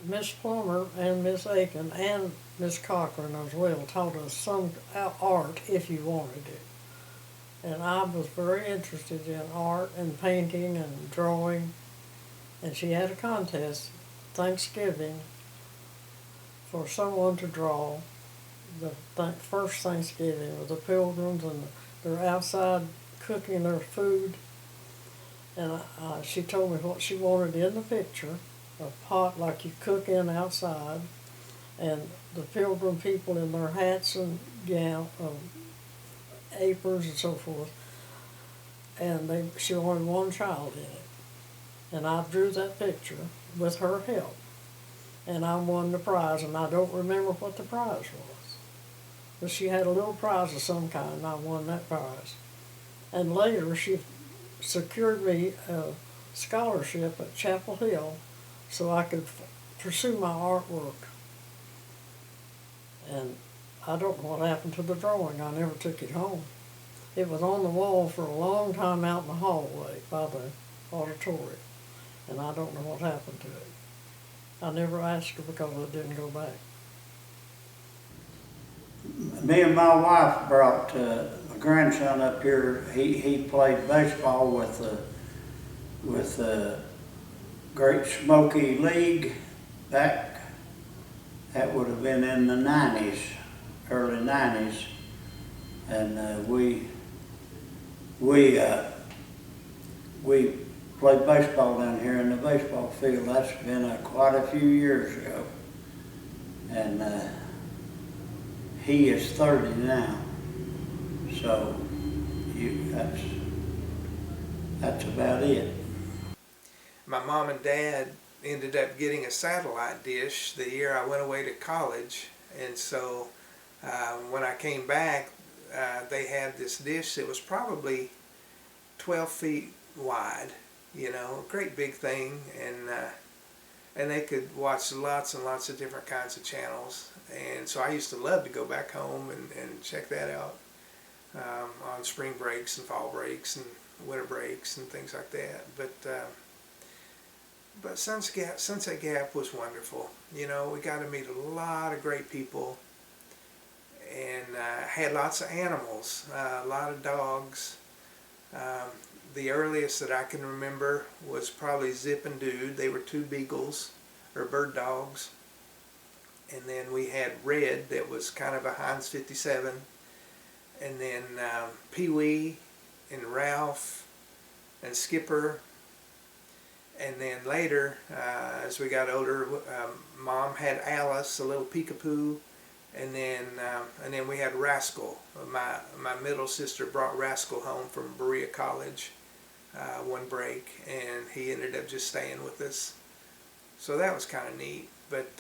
Miss Plummer and Miss Aiken and Miss Cochran as well taught us some art if you wanted it. And I was very interested in art and painting and drawing. And she had a contest, Thanksgiving, for someone to draw the first Thanksgiving with the Pilgrims, and they're outside cooking their food. And she told me what she wanted in the picture, a pot like you cook in outside, and the Pilgrim people in their hats and aprons and so forth. And she wanted one child in it. And I drew that picture with her help. And I won the prize, and I don't remember what the prize was. But she had a little prize of some kind, and I won that prize. And later she secured me a scholarship at Chapel Hill so I could pursue my artwork. And I don't know what happened to the drawing. I never took it home. It was on the wall for a long time out in the hallway by the auditorium, and I don't know what happened to it. I never asked her because it didn't go back. Me and my wife brought my grandson up here. He played baseball with the Great Smoky League back. That would have been in the 90s, early 90s, and we played baseball down here in the baseball field. That's been quite a few years ago, and he is 30 now, so that's about it. My mom and dad ended up getting a satellite dish the year I went away to college, and so when I came back, they had this dish that was probably 12 feet wide, you know, a great big thing, and they could watch lots and lots of different kinds of channels. And so I used to love to go back home and check that out on spring breaks and fall breaks and winter breaks and things like that. But Sunset Gap was wonderful. You know, we got to meet a lot of great people, and had lots of animals, a lot of dogs. The earliest that I can remember was probably Zip and Dude. They were two beagles, or bird dogs. And then we had Red, that was kind of a Heinz 57. And then Pee-wee and Ralph and Skipper. And then later, as we got older, Mom had Alice, a little peekapoo. And then we had Rascal. My middle sister brought Rascal home from Berea College one break, and he ended up just staying with us. So that was kind of neat. But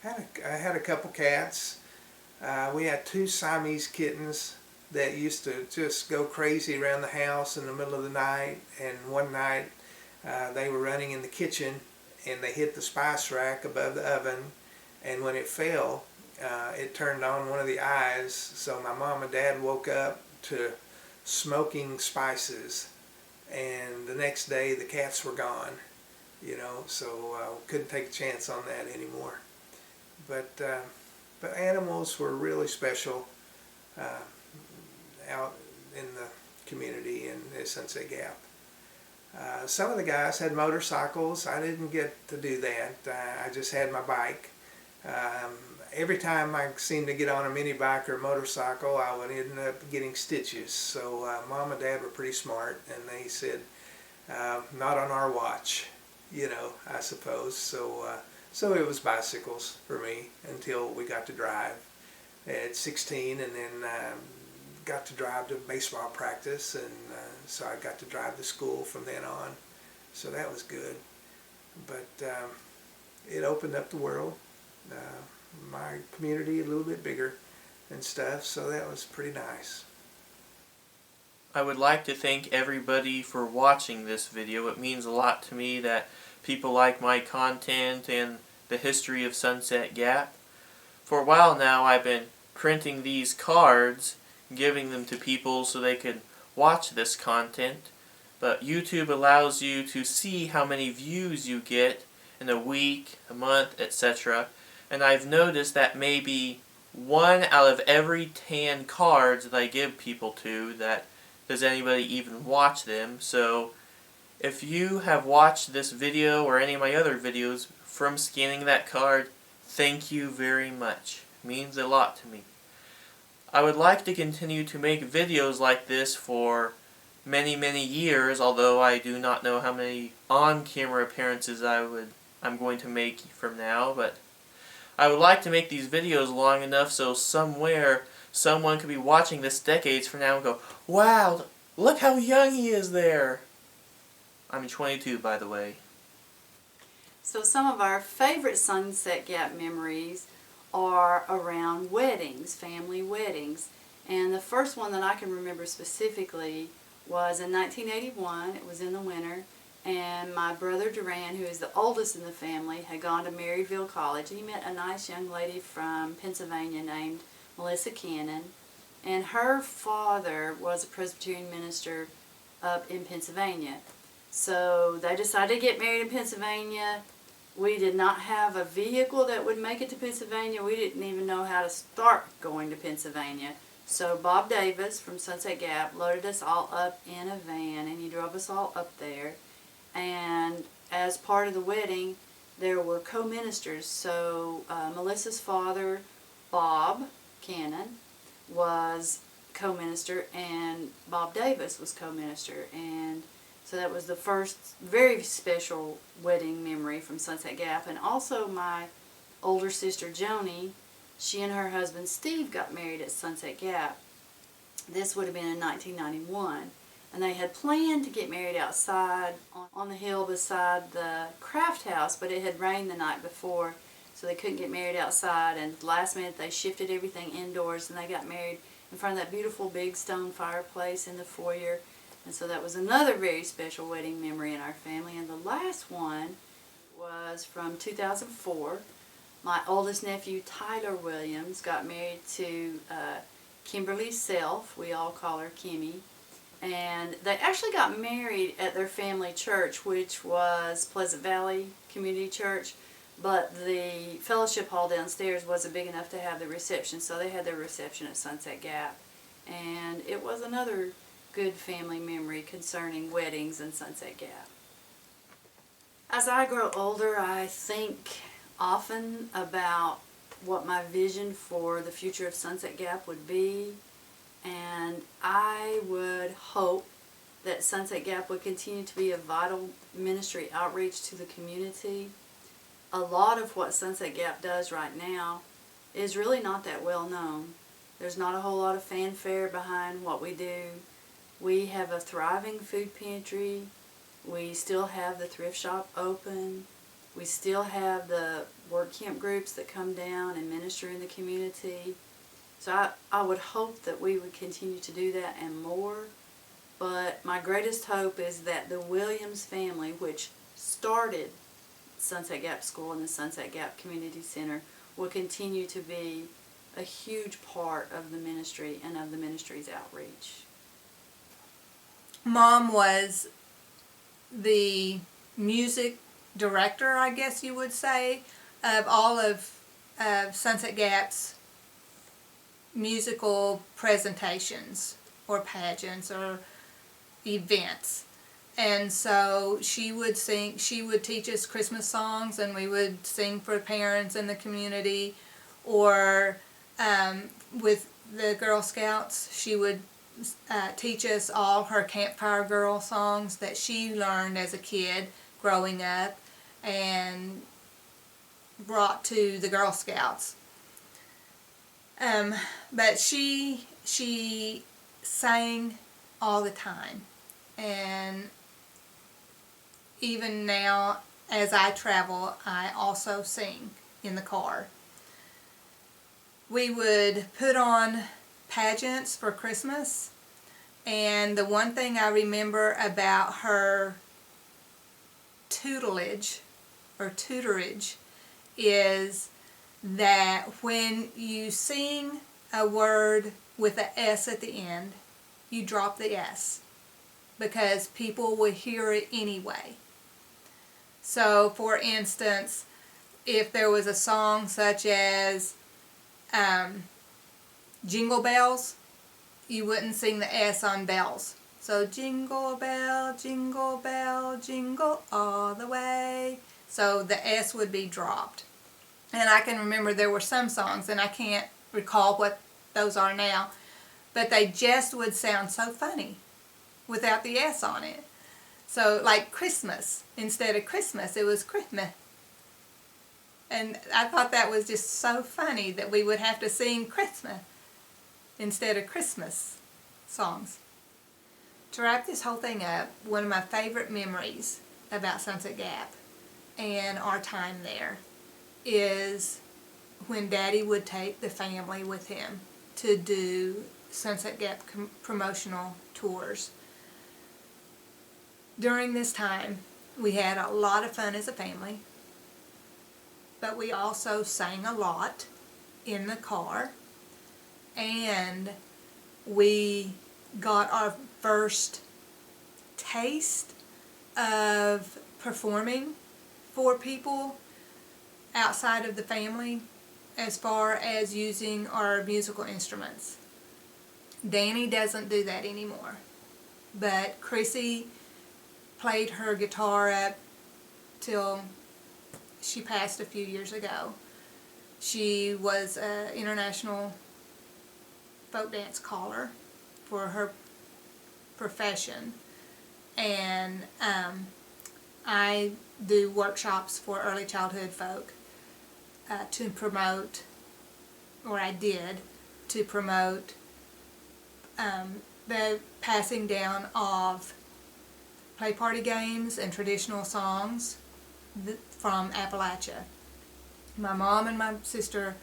I had a couple cats. We had two Siamese kittens that used to just go crazy around the house in the middle of the night. And one night they were running in the kitchen, and they hit the spice rack above the oven, and when it fell, it turned on one of the eyes. So my mom and dad woke up to smoking spices, and the next day the cats were gone, you know, so couldn't take a chance on that anymore. But animals were really special out in the community in Sunset Gap. Some of the guys had motorcycles. I didn't get to do that. I just had my bike. Every time I seemed to get on a mini bike or a motorcycle, I would end up getting stitches. So Mom and Dad were pretty smart, and they said, not on our watch, you know, I suppose. So it was bicycles for me until we got to drive at 16, and then got to drive to baseball practice, and so I got to drive to school from then on. So that was good. But it opened up the world. My community a little bit bigger and stuff, so that was pretty nice. I would like to thank everybody for watching this video. It means a lot to me that people like my content and the history of Sunset Gap. For a while now I've been printing these cards, giving them to people so they could watch this content, but YouTube allows you to see how many views you get in a week, a month, etc. And I've noticed that maybe 1 out of every 10 cards that I give people that does anybody even watch them. So if you have watched this video or any of my other videos from scanning that card, thank you very much. It means a lot to me. I would like to continue to make videos like this for many, many years, although I do not know how many on-camera appearances I'm going to make from now, but I would like to make these videos long enough so somewhere someone could be watching this decades from now and go, wow, look how young he is there. I'm 22, by the way. So some of our favorite Sunset Gap memories are around weddings, family weddings. And the first one that I can remember specifically was in 1981. It was in the winter, and my brother Duran, who is the oldest in the family, had gone to Maryville College. He met a nice young lady from Pennsylvania named Melissa Cannon, and her father was a Presbyterian minister up in Pennsylvania. So they decided to get married in Pennsylvania. We did not have a vehicle that would make it to Pennsylvania. We didn't even know how to start going to Pennsylvania. So Bob Davis from Sunset Gap loaded us all up in a van, and he drove us all up there. And as part of the wedding, there were co-ministers. So Melissa's father, Bob Cannon, was co-minister, and Bob Davis was co-minister. And so that was the first very special wedding memory from Sunset Gap. And also my older sister Joni, she and her husband Steve got married at Sunset Gap. This would have been in 1991. And they had planned to get married outside on the hill beside the craft house, but it had rained the night before, so they couldn't get married outside. And last minute they shifted everything indoors, and they got married in front of that beautiful big stone fireplace in the foyer. And so that was another very special wedding memory in our family. And the last one was from 2004. My oldest nephew, Tyler Williams, got married to Kimberly Self. We all call her Kimmy. And they actually got married at their family church, which was Pleasant Valley Community Church. But the fellowship hall downstairs wasn't big enough to have the reception, so they had their reception at Sunset Gap. And it was another good family memory concerning weddings in Sunset Gap. As I grow older, I think often about what my vision for the future of Sunset Gap would be, and I would hope that Sunset Gap would continue to be a vital ministry outreach to the community. A lot of what Sunset Gap does right now is really not that well known. There's not a whole lot of fanfare behind what we do. We have a thriving food pantry. We still have the thrift shop open. We still have the work camp groups that come down and minister in the community. So I would hope that we would continue to do that and more. But my greatest hope is that the Williams family, which started Sunset Gap School and the Sunset Gap Community Center, will continue to be a huge part of the ministry and of the ministry's outreach. Mom was the music director, I guess you would say, of all of Sunset Gap's musical presentations or pageants or events. And so she would sing, she would teach us Christmas songs, and we would sing for parents in the community, or with the Girl Scouts, she would teach us all her Campfire Girl songs that she learned as a kid growing up and brought to the Girl Scouts. But she sang all the time, and even now as I travel, I also sing in the car. We would put on pageants for Christmas, and the one thing I remember about her tutelage or tutorage is that when you sing a word with an S at the end, you drop the S because people will hear it anyway. So, for instance, if there was a song such as Jingle Bells, you wouldn't sing the S on bells. So, jingle bell, jingle all the way. So the S would be dropped. And I can remember there were some songs, and I can't recall what those are now, but they just would sound so funny without the S on it. So like Christmas, instead of Christmas, it was Christmas. And I thought that was just so funny that we would have to sing Christmas instead of Christmas songs. To wrap this whole thing up, one of my favorite memories about Sunset Gap and our time there is when Daddy would take the family with him to do Sunset Gap promotional tours. During this time, we had a lot of fun as a family, but we also sang a lot in the car, and we got our first taste of performing for people outside of the family as far as using our musical instruments. Danny doesn't do that anymore, but Chrissy played her guitar up till she passed a few years ago. She was an international folk dance caller for her profession, and I do workshops for early childhood folk to promote, or I did, to promote the passing down of play party games and traditional songs from Appalachia. My mom and my sister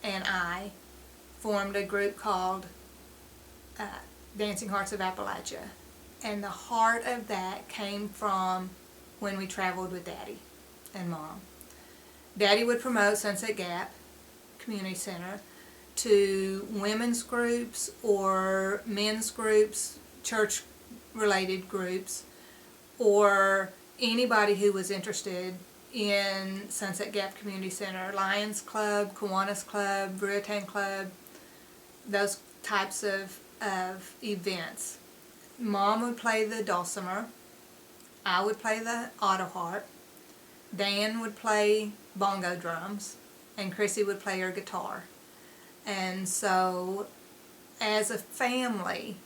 and I formed a group called Dancing Hearts of Appalachia, and the heart of that came from when we traveled with Daddy and Mom. Daddy would promote Sunset Gap Community Center to women's groups or men's groups, church-related groups, or anybody who was interested in Sunset Gap Community Center, Lions Club, Kiwanis Club, Ruatan Club, those types of events. Mom would play the dulcimer, I would play the auto harp, Dan would play bongo drums, and Chrissy would play her guitar. And so, as a family,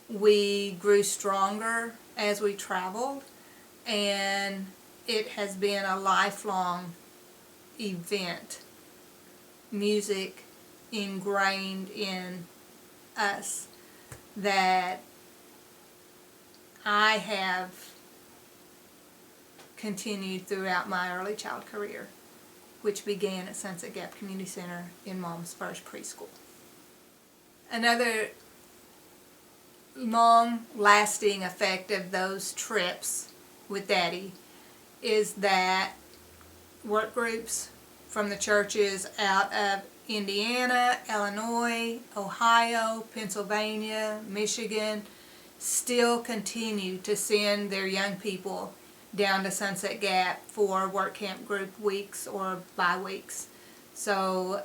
we grew stronger as we traveled, and it has been a lifelong event. Music ingrained in us that I have continued throughout my early child career, which began at Sunset Gap Community Center in Mom's first preschool. Another long-lasting effect of those trips with Daddy is that work groups from the churches out of Indiana, Illinois, Ohio, Pennsylvania, Michigan still continue to send their young people down to Sunset Gap for work camp group weeks or bi-weeks. So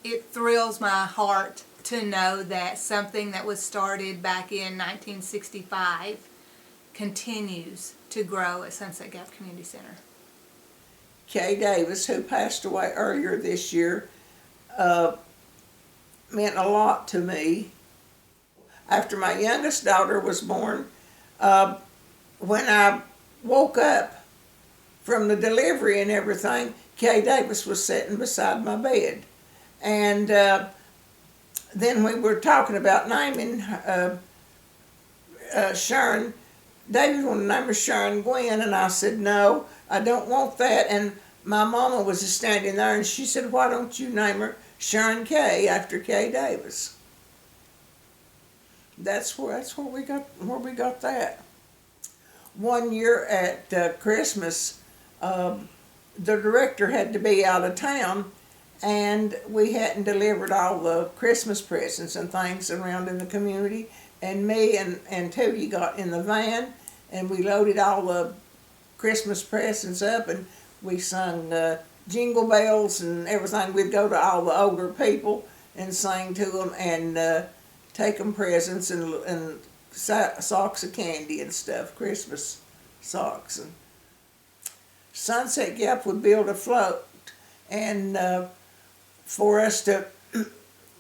it thrills my heart to know that something that was started back in 1965 continues to grow at Sunset Gap Community Center. Kay Davis, who passed away earlier this year, meant a lot to me. After my youngest daughter was born, when I woke up from the delivery and everything, Kay Davis was sitting beside my bed. And then we were talking about naming Sharon. David wanted to name her Sharon Gwen, and I said, no, I don't want that. And my mama was just standing there, and she said, why don't you name her Sharon Kay after Kay Davis? That's where we got that. One year at Christmas, the director had to be out of town, and we hadn't delivered all the Christmas presents and things around in the community. And me and Tootie got in the van, and we loaded all the Christmas presents up, and we sung jingle bells and everything. We'd go to all the older people and sing to them and take them presents and socks of candy and stuff, Christmas socks. And Sunset Gap would build a float and for us to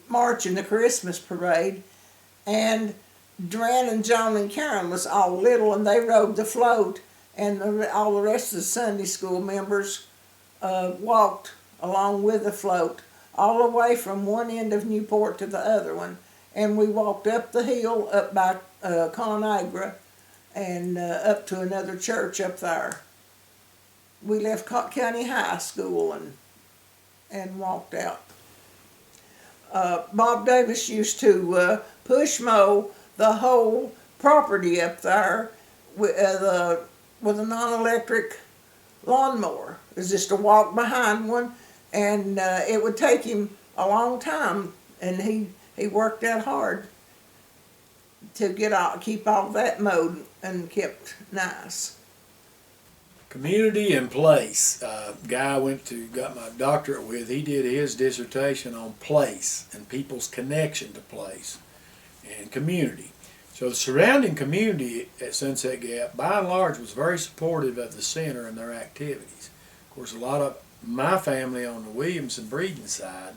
march in the Christmas parade. And Duran and John and Karen was all little, and they rode the float, and all the rest of the Sunday school members walked along with the float all the way from one end of Newport to the other one. And we walked up the hill up by Conagra and up to another church up there. We left County High School and walked out. Bob Davis used to push mow the whole property up there with a non-electric lawnmower. It was just a walk behind one, and it would take him a long time, and he worked that hard to keep all that mowed and kept nice. Community and place. Guy I got my doctorate with, he did his dissertation on place and people's connection to place and community. So the surrounding community at Sunset Gap, by and large, was very supportive of the center and their activities. Of course, a lot of my family on the Williams and Breeden side,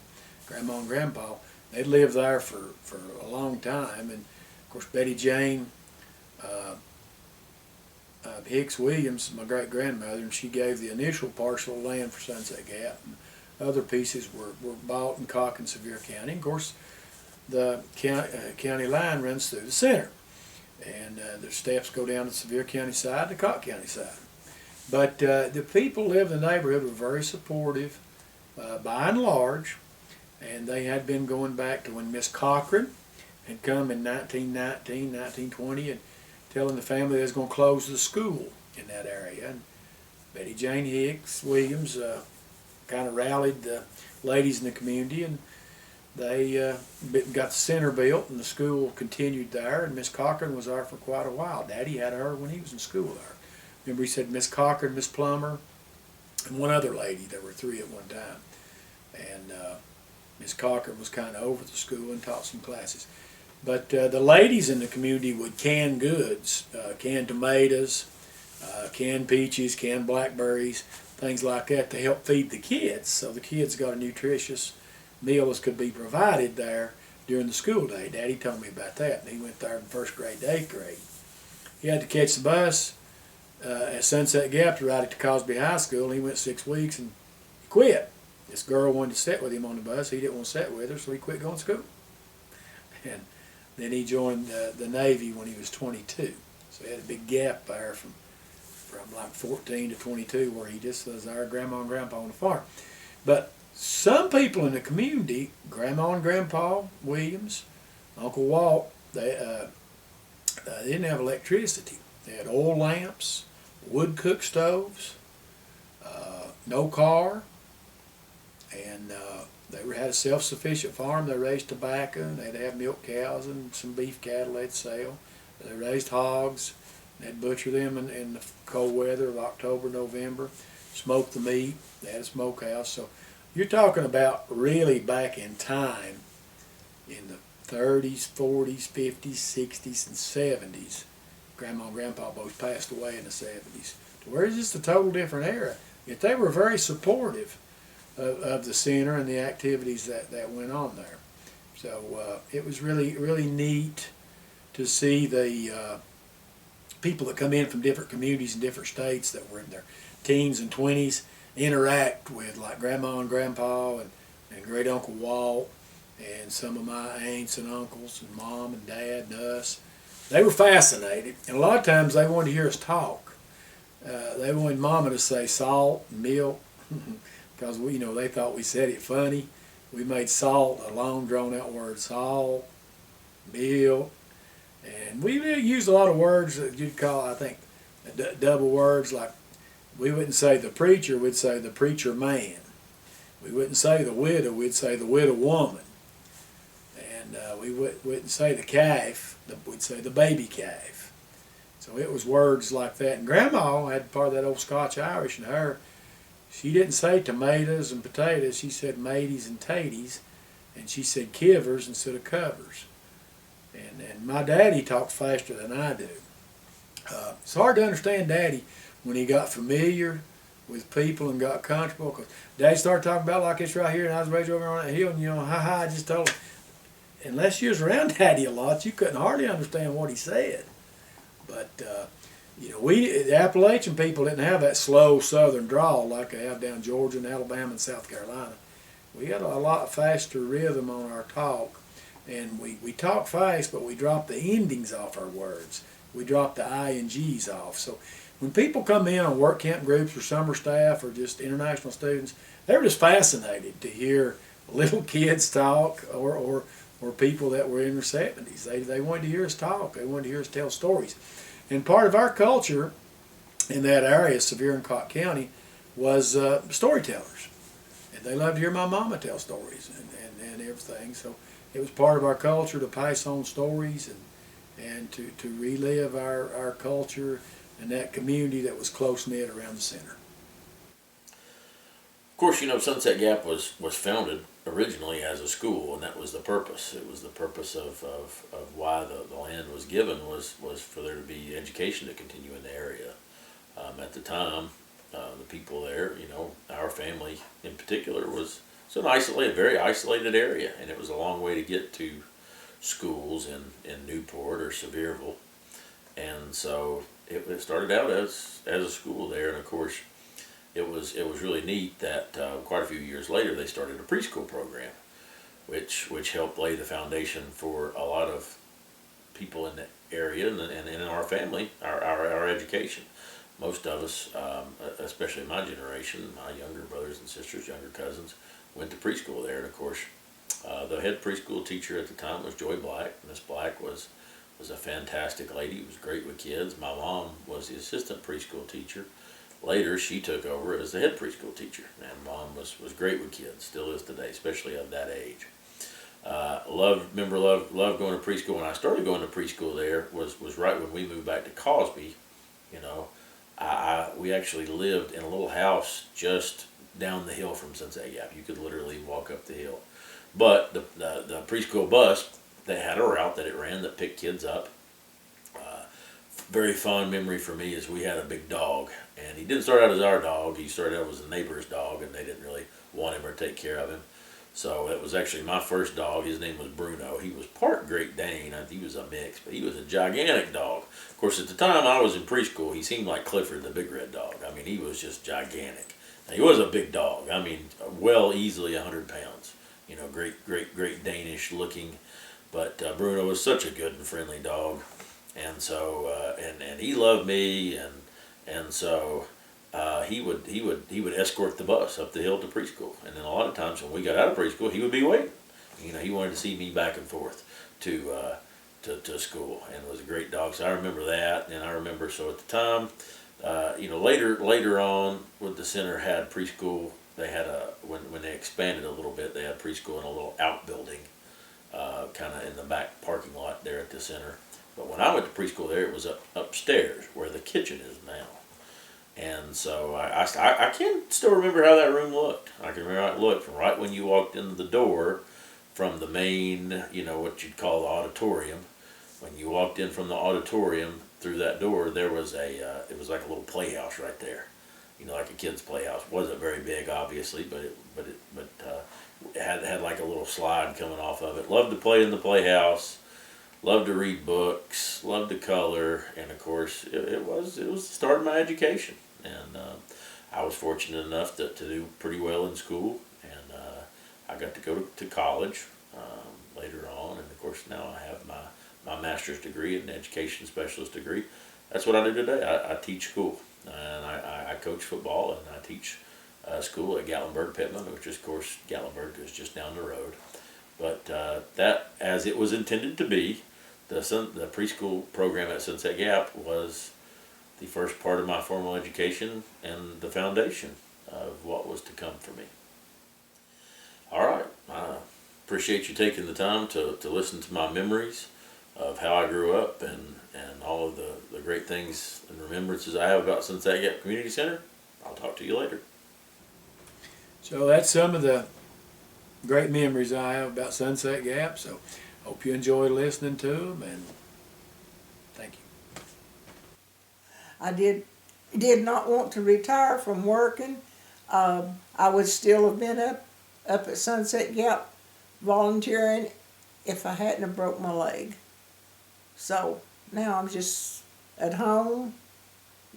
Grandma and Grandpa, they lived there for a long time. And of course, Betty Jane Hicks Williams, my great-grandmother, and she gave the initial parcel of land for Sunset Gap. And other pieces were bought in Cock and Sevier County. And of course, the county line runs through the center. And the steps go down the Sevier County side, the Cock County side. But the people who lived in the neighborhood were very supportive, by and large. And they had been going back to when Miss Cochran had come in 1919, 1920, and telling the family they was going to close the school in that area. And Betty Jane Hicks Williams kind of rallied the ladies in the community, and they got the center built, and the school continued there. And Miss Cochran was there for quite a while. Daddy had her when he was in school there. Remember, he said Miss Cochran, Miss Plummer, and one other lady. There were three at one time. And Miss Cochran was kind of over the school and taught some classes. But the ladies in the community would can goods, canned tomatoes, canned peaches, canned blackberries, things like that to help feed the kids. So the kids got a nutritious meal as could be provided there during the school day. Daddy told me about that. And he went there in first grade to eighth grade. He had to catch the bus at Sunset Gap to ride it to Cosby High School. And he went 6 weeks and he quit. This girl wanted to sit with him on the bus. He didn't want to sit with her, so he quit going to school. And then he joined the Navy when he was 22. So he had a big gap there from like 14 to 22 where he just was our Grandma and Grandpa on the farm. But some people in the community, Grandma and Grandpa Williams, Uncle Walt, they didn't have electricity. They had oil lamps, wood cook stoves, no car, and they had a self-sufficient farm. They raised tobacco, and they'd have milk cows and some beef cattle they'd sell. They raised hogs. They'd butcher them in the cold weather of October, November, smoke the meat. They had a smokehouse. So you're talking about really back in time in the 30s, 40s, 50s, 60s, and 70s. Grandma and Grandpa both passed away in the 70s. Where is this a total different era? Yet they were very supportive of the center and the activities that went on there. So it was really, really neat to see the people that come in from different communities and different states that were in their teens and 20s interact with like Grandma and Grandpa and Great Uncle Walt and some of my aunts and uncles and Mom and Dad and us. They were fascinated, and a lot of times they wanted to hear us talk. They wanted Mama to say salt and milk because they thought we said it funny. We made salt a long drawn out word, salt, milk, and we used a lot of words that you'd call, I think, double words. Like we wouldn't say the preacher, we'd say the preacher man. We wouldn't say the widow, we'd say the widow woman. And we wouldn't say the calf, we'd say the baby calf. So it was words like that. And Grandma had part of that old Scotch-Irish in her. She didn't say tomatoes and potatoes. She said mateys and taties. And she said kivers instead of covers. And my daddy talked faster than I do. It's hard to understand Daddy when he got familiar with people and got comfortable. Because Daddy started talking about like this right here, and I was raised over on that hill, and I just told him, unless you was around Daddy a lot, you couldn't hardly understand what he said. But, the Appalachian people didn't have that slow southern drawl like they have down Georgia and Alabama and South Carolina. We had a lot faster rhythm on our talk. And we talk fast, but we drop the endings off our words. We drop the INGs off. So when people come in on work camp groups or summer staff or just international students, they're just fascinated to hear little kids talk or people that were in their 70s. They wanted to hear us talk. They wanted to hear us tell stories. And part of our culture in that area, Sevier and Cott County, was storytellers. And they loved to hear my mama tell stories and everything. So it was part of our culture to pass on stories and to relive our culture and that community that was close-knit around the center. Of course, Sunset Gap was founded originally as a school, and that was the purpose. It was the purpose of why the land was given was for there to be education to continue in the area. At the time, the people there, our family in particular, was very isolated area, and it was a long way to get to schools in Newport or Sevierville, and so it started out as a school there. And of course, it was really neat that quite a few years later they started a preschool program, which helped lay the foundation for a lot of people in the area and in our family, our education. Most of us, especially my generation, my younger brothers and sisters, younger cousins, went to preschool there. And of course, the head preschool teacher at the time was Joy Black. Miss Black was a fantastic lady. Was great with kids. My mom was the assistant preschool teacher. Later, she took over as the head preschool teacher. And Mom was great with kids, still is today, especially of that age. Loved going to preschool. When I started going to preschool there was right when we moved back to Cosby. We actually lived in a little house just down the hill from Sunset Gap. You could literally walk up the hill. But the preschool bus, they had a route that it ran that picked kids up. Very fond memory for me is we had a big dog, and he didn't start out as our dog. He started out as a neighbor's dog, and they didn't really want him or take care of him. So it was actually my first dog. His name was Bruno. He was part Great Dane. He was a mix, but he was a gigantic dog. Of course, at the time I was in preschool, he seemed like Clifford the Big Red Dog. I mean, he was just gigantic. Now, he was a big dog. I mean, easily 100 pounds. Great Danish looking. But Bruno was such a good and friendly dog. And so, and he loved me, and so he would escort the bus up the hill to preschool. And then a lot of times when we got out of preschool, he would be waiting. He wanted to see me back and forth to school, and was a great dog. So I remember that, and I remember at the time, later on, when the center had preschool, they had when they expanded a little bit, they had preschool in a little outbuilding, kind of in the back parking lot there at the center. But when I went to preschool there, it was upstairs where the kitchen is now. And so I can still remember how that room looked. I can remember how it looked from right when you walked into the door from the main, what you'd call the auditorium. When you walked in from the auditorium through that door, there was it was like a little playhouse right there. Like a kid's playhouse. Wasn't very big, obviously, but it had like a little slide coming off of it. Loved to play in the playhouse. Loved to read books, loved to color, and of course it was the start of my education. And I was fortunate enough to do pretty well in school, and I got to go to college later on. And of course now I have my master's degree and education specialist degree. That's what I do today. I teach school, and I coach football, and I teach school at Gatlinburg Pittman, which of course Gatlinburg is just down the road. But that, as it was intended to be, the preschool program at Sunset Gap was the first part of my formal education and the foundation of what was to come for me. All right, I appreciate you taking the time to listen to my memories of how I grew up and all of the great things and remembrances I have about Sunset Gap Community Center. I'll talk to you later. So that's some of the great memories I have about Sunset Gap. So hope you enjoyed listening to them, and thank you. I did not want to retire from working. I would still have been up at Sunset Gap volunteering if I hadn't have broke my leg. So now I'm just at home,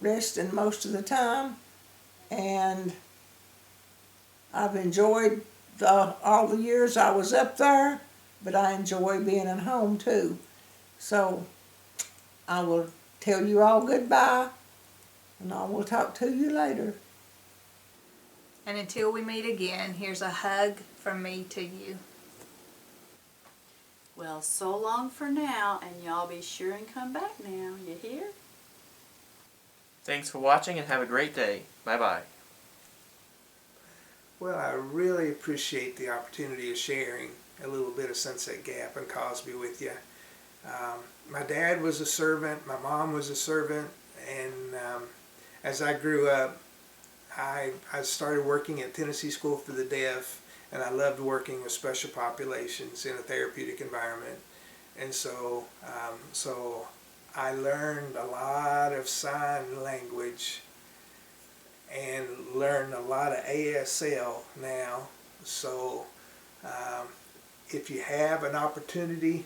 resting most of the time, and I've enjoyed all the years I was up there, but I enjoy being at home too. So I will tell you all goodbye, and I will talk to you later. And until we meet again, here's a hug from me to you. Well, so long for now, and y'all be sure and come back now, you hear? Thanks for watching and have a great day. Bye-bye. Well, I really appreciate the opportunity of sharing a little bit of Sunset Gap and Cosby with you. My dad was a servant, my mom was a servant, and as I grew up, I started working at Tennessee School for the Deaf, and I loved working with special populations in a therapeutic environment. And so I learned a lot of sign language and learn a lot of ASL now. So if you have an opportunity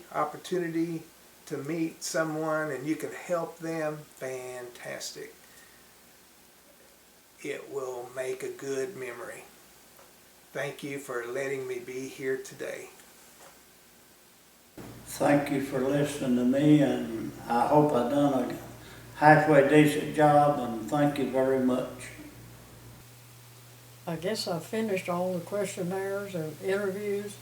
to meet someone and you can help them, fantastic. It will make a good memory. Thank you for letting me be here today. Thank you for listening to me, and I hope I've done a halfway decent job, and thank you very much. I guess I finished all the questionnaires and interviews,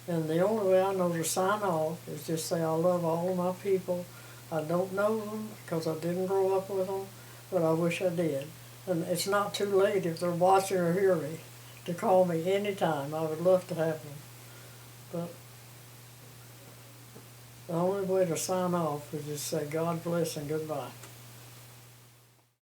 and the only way I know to sign off is just say I love all of my people. I don't know them because I didn't grow up with them, but I wish I did. And it's not too late if they're watching or hear me to call me anytime. I would love to have them. But the only way to sign off is just say God bless and goodbye.